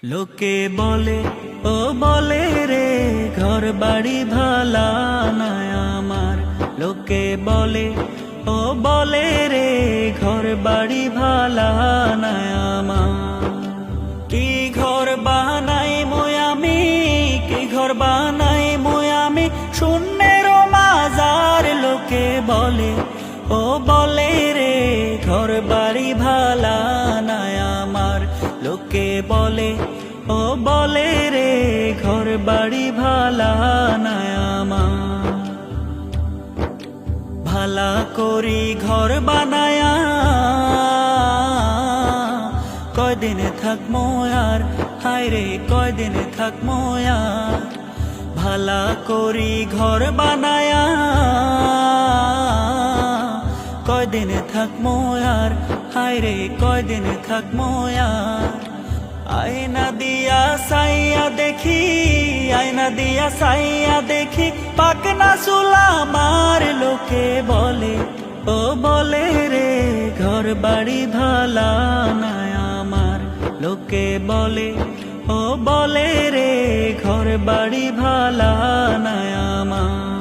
লোকে বলে ও বলে রে ঘর বাড়ি ভালা না আমার। লোকে বলে ও বলে রে ঘর বাড়ি ভালা না আমার। কি ঘর বানাই মই আমি, কি ঘর বানাই মই আমি, শূন্যের মাজার। লোকে বলে ও বলে রে ঘর বাড়ি ভালা না আমার। লোকে বলে ও বলে রে ঘর বাড়ি ভালা না আমার। ভালা করি ঘর বানায়া কয়দিন থাকমো আর, হায় রে কয়দিন থাকমো আর। ভালা করি ঘর বানায়া কয়দিন থাকমো আর, হায় রে কয়দিন থাকমো আর। আয়না দিয়া সাইয়া দেখি, আয়না দিয়া সাইয়া দেখি, পাকনা চুলা আমার। লোকে বলে ও বলে রে ঘর বাড়ি ভালা না আমার। লোকে বলে ও বলে রে ঘর বাড়ি ভালা না আমার।